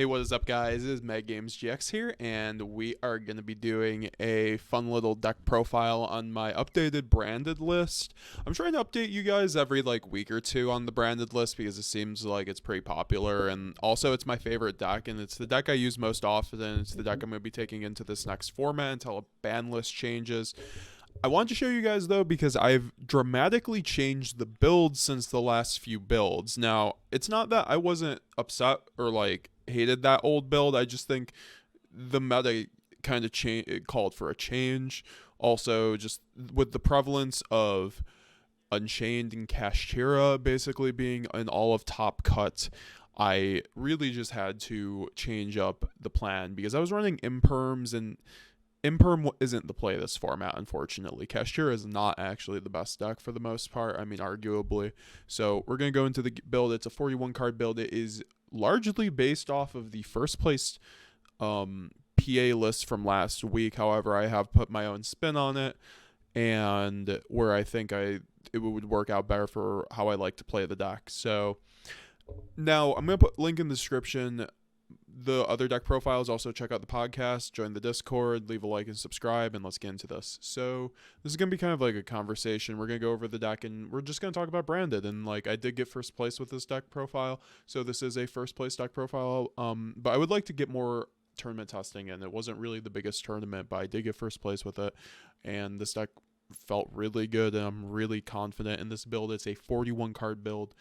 Hey, what is up, guys? It is MetaGamesGX here, and we are going to be doing a fun little deck profile on my updated branded list. I'm trying to update you guys every week or two on the branded list because it seems like it's pretty popular, and also it's my favorite deck, and it's the deck I use most often. It's the deck I'm going to be taking into this next format until a ban list changes. I wanted to show you guys though because I've dramatically changed the build since the last few builds. Now, it's not that I wasn't upset or hated that old build. I just think the meta kind of called for a change. Also, just with the prevalence of Unchained and Kashtira basically being in all of Top Cut, I really just had to change up the plan because I was running imperms, and Imperm isn't the play this format, unfortunately. Kashtira is not actually the best deck for the most part. I mean, arguably. So we're going to go into the build. It's a 41 card build. It is largely based off of the first place PA list from last week. However, I have put my own spin on it, and where I think it would work out better for how I like to play the deck. So now I'm going to put link in the description. The other deck profiles. Also check out the podcast, join the Discord, leave a like and subscribe, and let's get into this. So this is going to be kind of like a conversation. We're going to go over the deck, and we're just going to talk about branded. And I did get first place with this deck profile, so this is a first place deck profile. But I would like to get more tournament testing in. It wasn't really the biggest tournament, but I did get first place with it, and this deck felt really good, and I'm really confident in this build. It's a 41 card build.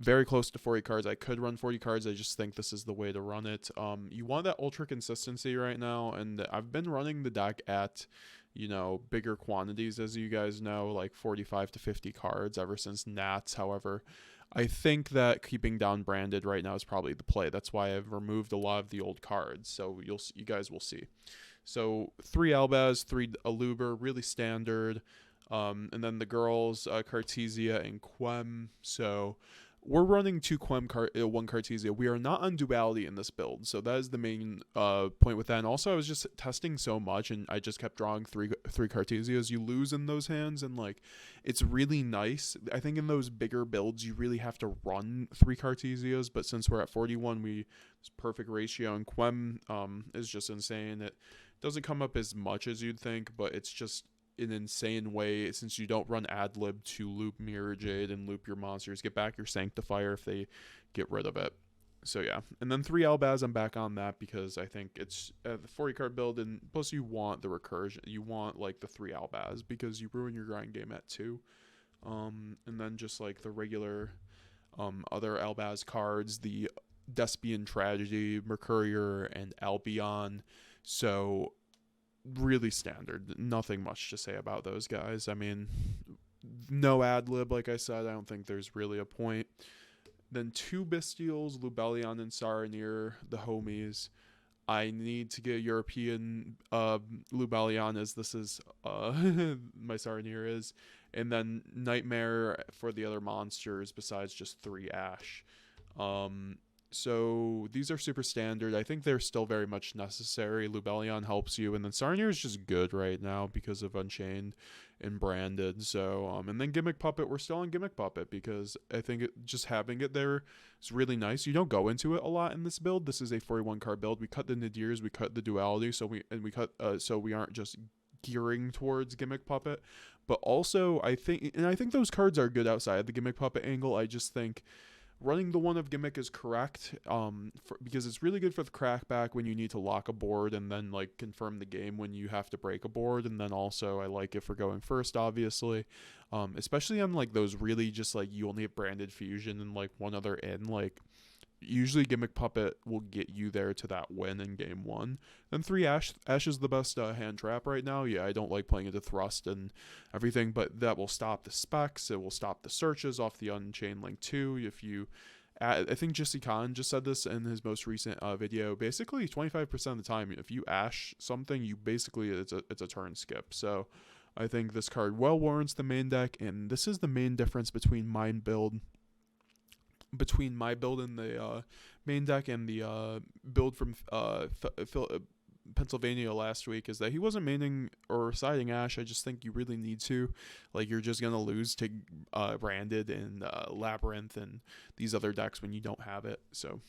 Very close to 40 cards. I could run 40 cards. I just think this is the way to run it. You want that ultra consistency right now, and I've been running the deck at, bigger quantities, as you guys know, like 45 to 50 cards ever since Nats. However, I think that keeping down branded right now is probably the play. That's why I've removed a lot of the old cards. So you guys will see. So 3 Albaz, 3 Aluber, really standard. And then the girls, Cartesia and Quem. So we're running 2 Quem, 1 Cartesia. We are not on duality in this build, so that is the main point with that. And also, I was just testing so much, and I just kept drawing three Cartesias. You lose in those hands, and it's really nice. I think in those bigger builds, you really have to run 3 Cartesias, but since we're at 41, it's perfect ratio. And Quem is just insane. It doesn't come up as much as you'd think, but it's just an insane way, since you don't run ad lib to loop Mirror Jade and loop your monsters, get back your Sanctifier if they get rid of it. So yeah, and then 3 Albaz, I'm back on that because I think it's the 40 card build, and plus you want the recursion, you want the 3 Albaz because you ruin your grind game at 2. And then just the regular other Albaz cards, the Despian Tragedy, Mercurier, and Albion. So really standard, nothing much to say about those guys. I mean, no ad lib, like I said. I don't think there's really a point. Then 2 Bestials, Lubellion and Saronir, the homies. I need to get European Lubellion, as this is my Saronir is, and then Nightmare for the other monsters besides just 3 Ash. So these are super standard. I think they're still very much necessary. Lubellion helps you, and then Saronir is just good right now because of Unchained and branded. So and then Gimmick Puppet, we're still on Gimmick Puppet because I think just having it there is really nice. You don't go into it a lot in this build. This is a 41 card build. We cut the Nadirs, we cut the duality, so we aren't just gearing towards Gimmick Puppet. But also I think those cards are good outside the Gimmick Puppet angle. I just think running the one of Gimmick is correct, because it's really good for the crackback when you need to lock a board and then confirm the game when you have to break a board. And then also I like it for going first, obviously, especially on those really just you only have branded fusion and one other in. Usually Gimmick Puppet will get you there to that win in game 1. Then 3 Ash is the best hand trap right now. Yeah, I don't like playing into Thrust and everything, but that will stop the specs. It will stop the searches off the Unchained Link 2. If you I think Jesse Khan just said this in his most recent video. Basically 25% of the time, if you Ash something, you basically it's a turn skip. So I think this card well warrants the main deck, and this is the main difference between my build and the main deck and the build from Pennsylvania last week, is that he wasn't maining or siding Ash. I just think you really need to. You're just going to lose to Branded and Labyrinth and these other decks when you don't have it. So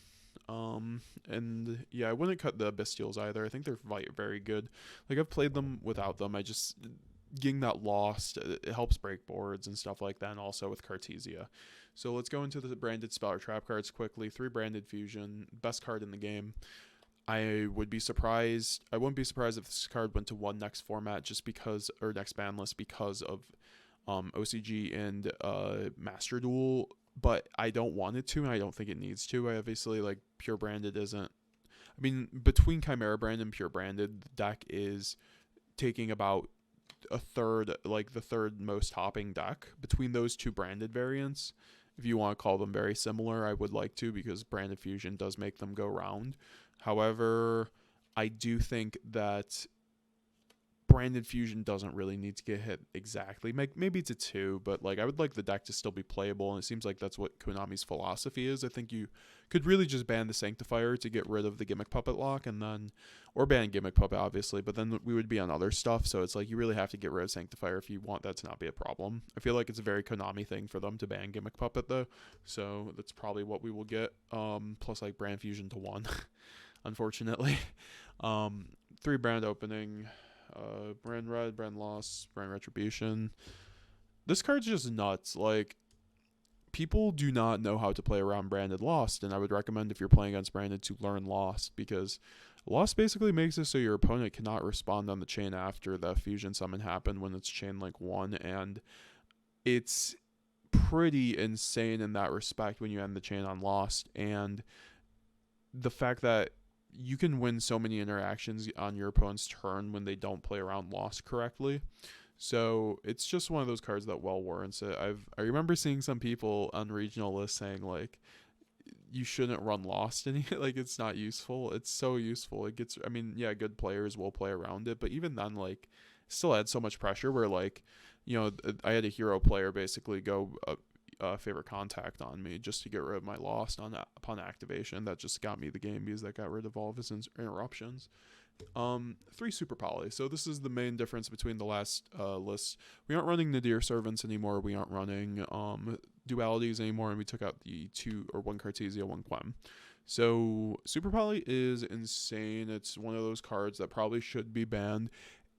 And yeah, I wouldn't cut the Bestials either. I think they're very good. Like, I've played them without them. I just getting that lost, it helps break boards and stuff like that, and also with Cartesia. So let's go into the branded spell or trap cards quickly. 3 branded fusion, best card in the game. I wouldn't be surprised if this card went to 1 next format just because, or next ban list, because of OCG and Master Duel, but I don't want it to, and I don't think it needs to. I obviously, like, pure branded isn't, I mean, between Chimera brand and pure branded, the deck is taking about a third, like the third most topping deck between those 2 branded variants. If you want to call them very similar, I would like to, because branded fusion does make them go round. However, I do think that branded fusion doesn't really need to get hit exactly. Maybe it's a 2, but like, I would like the deck to still be playable, and it seems like that's what Konami's philosophy is. I think you could really just ban the Sanctifier to get rid of the Gimmick Puppet lock, and then, or ban Gimmick Puppet obviously, but then we would be on other stuff. So it's like, you really have to get rid of Sanctifier if you want that to not be a problem. I feel like it's a very Konami thing for them to ban Gimmick Puppet though, so that's probably what we will get. Plus, like, brand fusion to 1 unfortunately. 3 brand opening, brand red, brand loss, brand retribution. This card's just nuts. Like, people do not know how to play around branded lost, and I would recommend, if you're playing against branded, to learn lost, because lost basically makes it so your opponent cannot respond on the chain after the fusion summon happened when it's chain like 1, and it's pretty insane in that respect when you end the chain on lost. And the fact that you can win so many interactions on your opponent's turn when they don't play around lost correctly. So it's just one of those cards that well warrants it. I remember seeing some people on regional lists saying, like, you shouldn't run lost any, like, it's not useful. It's so useful. It gets, I mean, yeah, good players will play around it, but even then, like, still adds so much pressure where, like, you know, I had a hero player basically go favorite contact on me just to get rid of my lost upon activation. That just got me the game, because that got rid of all of his interruptions. 3 super poly. So this is the main difference between the last list. We aren't running Nadir Servants anymore. We aren't running dualities anymore, and we took out the 2 or 1 Cartesia, 1 Quem. So super poly is insane. It's one of those cards that probably should be banned.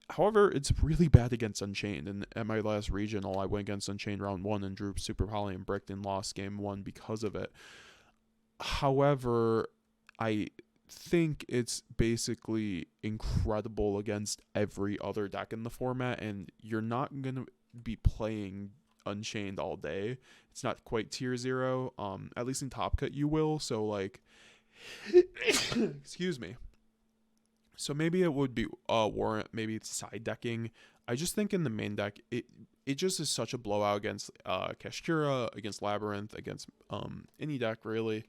However, it's really bad against Unchained, and at my last regional, I went against Unchained round 1 and drew Super Poly and bricked and lost game 1 because of it. However, I think it's basically incredible against every other deck in the format, and you're not going to be playing Unchained all day. It's not quite tier 0. At least in Top Cut you will, so, like, excuse me. So maybe it would be warrant maybe side decking. I just think in the main deck, it just is such a blowout against kashtira, against Labyrinth, against any deck really.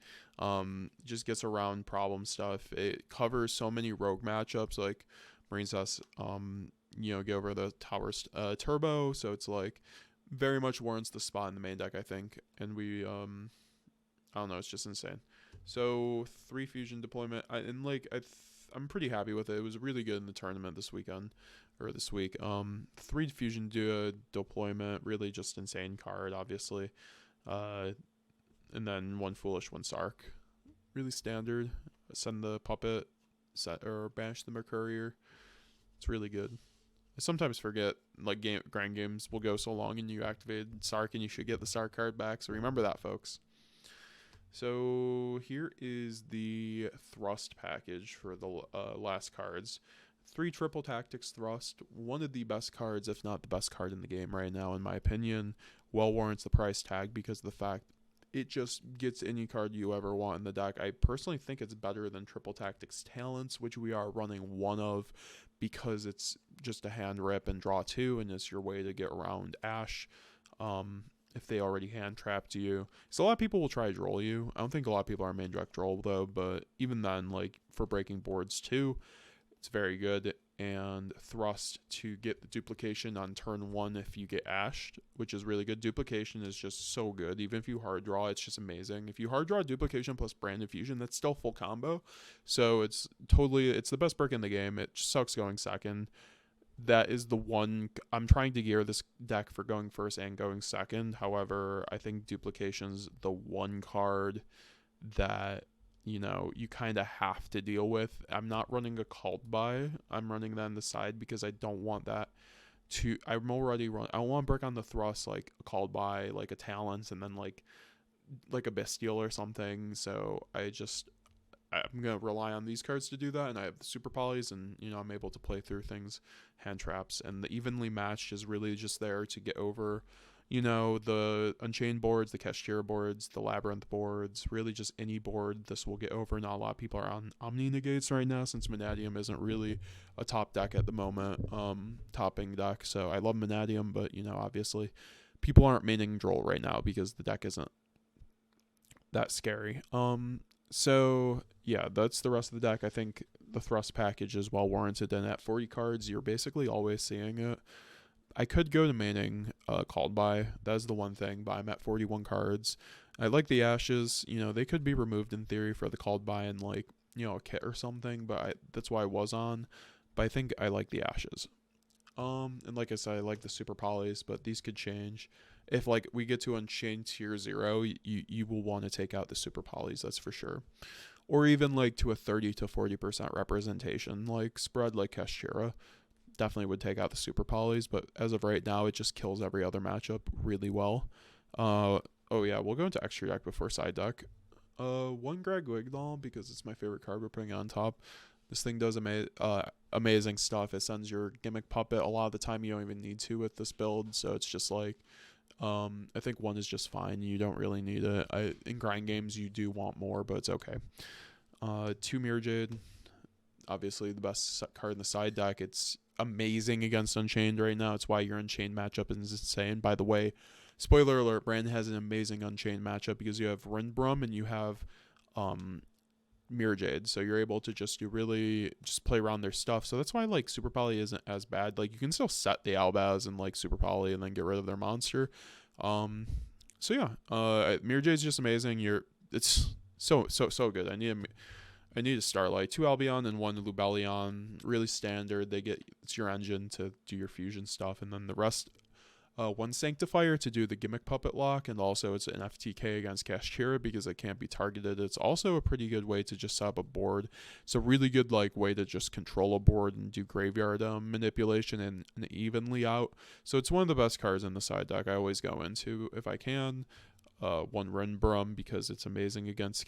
Just gets around problem stuff. It covers so many rogue matchups like Marine's Us, you know, get over the Towers Turbo. So it's like very much warrants the spot in the main deck, I think. And we, I don't know, it's just insane. So 3 fusion deployment, I'm pretty happy with it. It was really good in the tournament this weekend, or this week. 3 fusion deployment, really just insane card, obviously. And then 1 foolish, 1 Sark, really standard. Send the puppet, set or banish the Mercurier. It's really good. I sometimes forget, like, grand games will go so long and you activated Sark and you should get the Sark card back. So remember that, folks. So here is the thrust package for the last cards. 3 triple tactics thrust, one of the best cards, if not the best card in the game right now, in my opinion. Well warrants the price tag because of the fact it just gets any card you ever want in the deck. I personally think it's better than triple tactics talents, which we are running 1 of, because it's just a hand rip and draw 2, and it's your way to get around Ash. If they already hand trapped you. So a lot of people will try to droll you. I don't think a lot of people are main direct droll though, but even then, like, for breaking boards too, it's very good. And thrust to get the duplication on turn 1 if you get ashed, which is really good. Duplication is just so good. Even if you hard draw, it's just amazing. If you hard draw duplication plus brand fusion, that's still full combo. So it's the best brick in the game. It just sucks going second. That is the one. I'm trying to gear this deck for going first and going second. However, I think duplication's the one card that you know, you kind of have to deal with. I'm not running a called by. I'm running that on the side because I don't want that to. I'm already run. I don't want to break on the thrust like a called by, like a talents, and then like a bestial or something. So I'm gonna rely on these cards to do that, and I have the super polys, and you know I'm able to play through things, hand traps, and the evenly matched is really just there to get over, you know, the Unchained boards, the Kashtira boards, the Labyrinth boards, really just any board this will get over. Not a lot of people are on Omni Negates right now since Vanadium isn't really a top deck at the moment, topping deck. So I love Vanadium, but you know obviously people aren't maining Droll right now because the deck isn't that scary. So yeah, that's the rest of the deck. I think the thrust package is well warranted, and at 40 cards, you're basically always seeing it. I could go to maining called by. That's the one thing, but I'm at 41 cards. I like the ashes. You know, they could be removed in theory for the called by and like, you know, a kit or something, but that's why I was on. But I think I like the ashes. And like I said, I like the super polys, but these could change. If like we get to Unchained tier 0, you will want to take out the super polys, that's for sure. Or even like to a 30 to 40% representation, like spread like Kashtira. Definitely would take out the super polys, but as of right now, it just kills every other matchup really well. Oh yeah, we'll go into extra deck before side deck. One Greg Wigdoll because it's my favorite card we're putting on top. This thing does amazing stuff. It sends your gimmick puppet. A lot of the time you don't even need to with this build, so it's just like, I think one is just fine. You don't really need it. In grind games you do want more, but it's okay. 2 Mirror Jade, obviously the best card in the side deck. It's amazing against Unchained right now. It's why your Unchained matchup is insane. By the way, spoiler alert, Brandon has an amazing Unchained matchup because you have Rindbrum and you have Mirror Jade, so you're able to you really just play around their stuff. So that's why like Super Poly isn't as bad. Like you can still set the Albaz and like Super Poly and then get rid of their monster. So yeah, Mirror Jade's just amazing. It's so good. I need a Starlight, 2 Albion and 1 Lubellion, really standard. It's your engine to do your fusion stuff, and then the rest, 1 Sanctifier to do the gimmick puppet lock, and also it's an FTK against Kashtira because it can't be targeted. It's also a pretty good way to just set up a board. It's a really good like way to just control a board and do graveyard manipulation and evenly out. So it's one of the best cards in the side deck. I always go into if I can. 1 Rindbrum because it's amazing against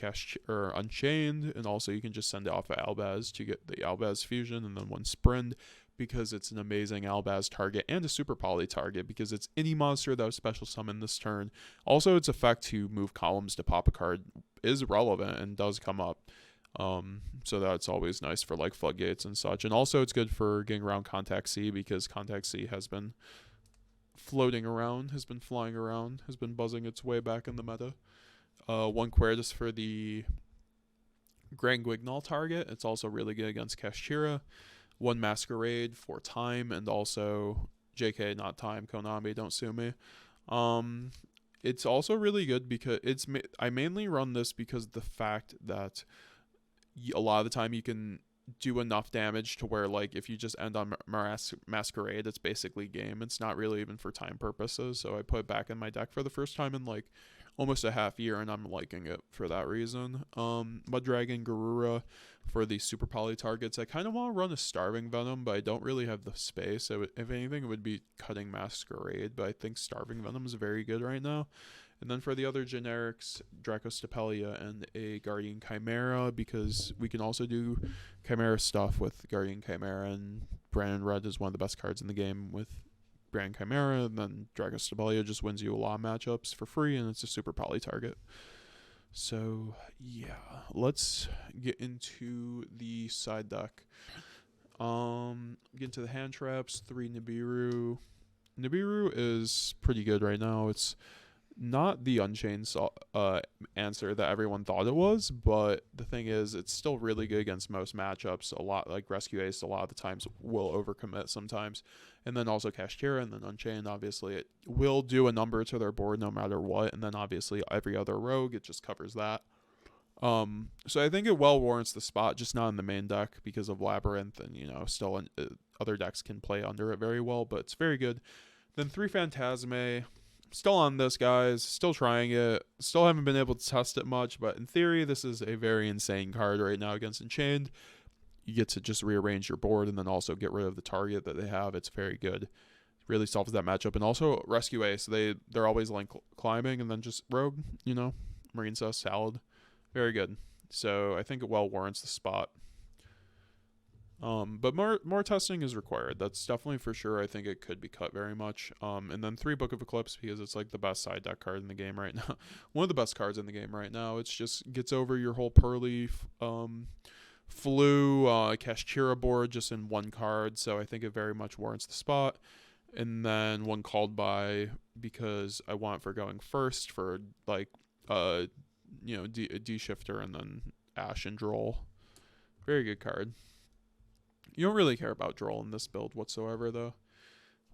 Unchained, and also you can just send it off of Albaz to get the Albaz fusion, and then 1 Sprint because it's an amazing Albaz target and a super poly target because it's any monster that was special summoned this turn. Also, its effect to move columns to pop a card is relevant and does come up. So that's always nice for like floodgates and such, and also it's good for getting around Contact C because Contact C has been floating around, has been flying around, has been buzzing its way back in the meta. 1 Quertus for the Grand Guignol target. It's also really good against Kashtira. 1 Masquerade for time, and also JK, not time, Konami, don't sue me. It's also really good because I mainly run this because of the fact that a lot of the time you can do enough damage to where like if you just end on Masquerade, it's basically game. It's not really even for time purposes, so I put it back in my deck for the first time in like almost a half year, and I'm liking it for that reason. Mud Dragon Garura for the super poly targets. I kind of want to run a Starving Venom, but I don't really have the space. If anything, it would be cutting Masquerade, but I think Starving Venom is very good right now. And then for the other generics, Dracostapelia and a Guardian Chimera, because we can also do Chimera stuff with Guardian Chimera, and Brandon Red is one of the best cards in the game with Brand Chimera, and then Dracostapelia just wins you a lot of matchups for free, and it's a super poly target. So yeah, let's get into the side deck. Get into the hand traps. 3 Nibiru. Nibiru is pretty good right now. It's not the Unchained answer that everyone thought it was, but the thing is, it's still really good against most matchups. A lot like Rescue Ace, a lot of the times will overcommit sometimes, and then also Kashtira, and then Unchained. Obviously, it will do a number to their board no matter what, and then obviously every other rogue, it just covers that. So I think it well warrants the spot, just not in the main deck because of Labyrinth, and you know, still other decks can play under it very well, but it's very good. Then 3 Phantasme. still on this, guys. Still trying it. Still haven't been able to test it much, but in theory, this is a very insane card right now against Enchained. You get to just rearrange your board and then also get rid of the target that they have. It's very good. Really solves that matchup. And also Rescue Ace. They're always link climbing and then just Rogue, Marine Sus, Salad. Very good. So I think it well warrants the spot. But more testing is required. That's definitely for sure. I think it could be cut very much. And then 3 Book of Eclipse, because it's like the best side deck card in the game right now. One of the best cards in the game right now. It's just gets over your whole purrely flu kashtira board just in 1 card. So I think it very much warrants the spot. And then 1 Called By, because I want for going first for like D shifter and then Ash and Droll. Very good card. You don't really care about Droll in this build whatsoever, though,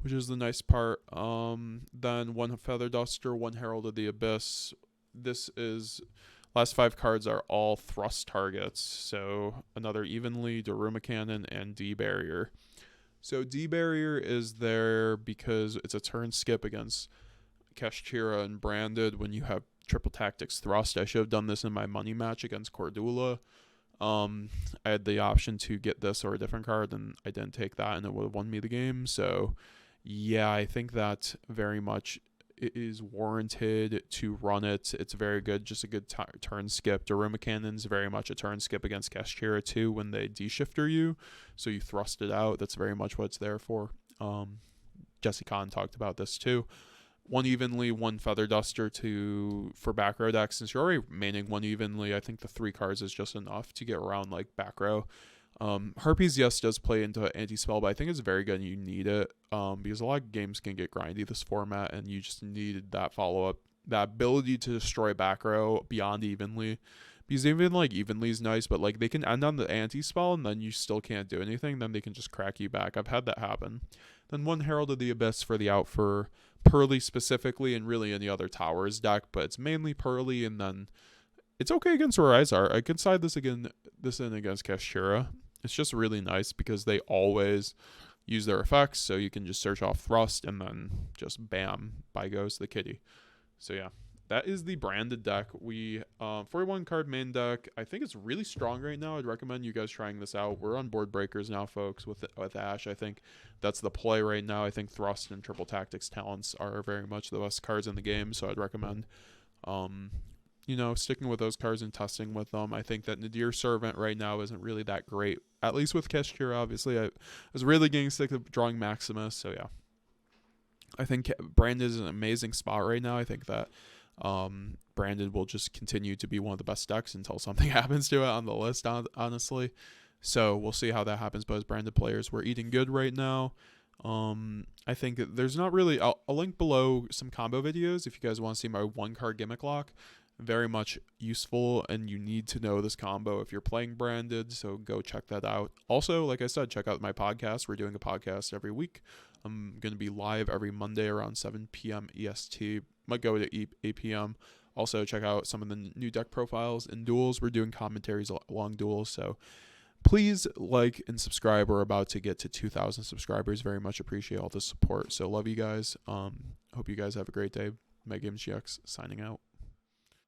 which is the nice part. Then 1 Feather Duster, 1 Herald of the Abyss. This is last 5 cards are all thrust targets. So another Evenly, Daruma Cannon, and D Barrier. So D Barrier is there because it's a turn skip against Kashtira and Branded when you have triple tactics thrust. I should have done this in my money match against Cordula. I had the option to get this or a different card, and I didn't take that, and it would have won me the game. So, yeah, I think that very much it is warranted to run it. It's very good, just a good turn skip. Daruma Cannon's very much a turn skip against Kashtira too when they de-shifter you, so you thrust it out. That's very much what it's there for. Jesse Kahn talked about this too. 1 Evenly, 1 Feather Duster for back row decks. Since you're already maining 1 Evenly, I think the 3 cards is just enough to get around like back row. Harpies, yes, does play into anti-spell, but I think it's very good and you need it because a lot of games can get grindy this format, and you just needed that follow-up, that ability to destroy back row beyond Evenly. Because even like Evenly is nice, but like they can end on the anti-spell and then you still can't do anything. Then they can just crack you back. I've had that happen. Then 1 Herald of the Abyss for the out for Purrely specifically, and really any other towers deck, but it's mainly Purrely, and then it's okay against Horizar. I can side this in against Kashtira. It's just really nice because they always use their effects, so you can just search off thrust and then just bam, by goes the kitty. So yeah, that is the branded deck. We 41 card main deck. I think it's really strong right now. I'd recommend you guys trying this out. We're on board breakers now, folks, with Ash. I think that's the play right now. I think thrust and triple tactics talents are very much the best cards in the game, so I'd recommend sticking with those cards and testing with them. I think that Nadir Servant right now isn't really that great, at least with Kashtira. Obviously, I was really getting sick of drawing Maximus, so yeah. I think Branded is an amazing spot right now. I think that Branded will just continue to be one of the best decks until something happens to it on the list, honestly. So we'll see how that happens. But as Branded players, we're eating good right now. I think there's not really... I'll link below some combo videos if you guys want to see my 1-card gimmick lock. Very much useful, and you need to know this combo if you're playing Branded, so go check that out. Also, like I said, check out my podcast. We're doing a podcast every week. I'm going to be live every Monday around 7 p.m. EST. Might go to 8 p.m. Also, check out some of the new deck profiles and duels. We're doing commentaries along duels, so please like and subscribe. We're about to get to 2,000 subscribers. Very much appreciate all the support. So love you guys. Hope you guys have a great day. MetaGamesGX signing out.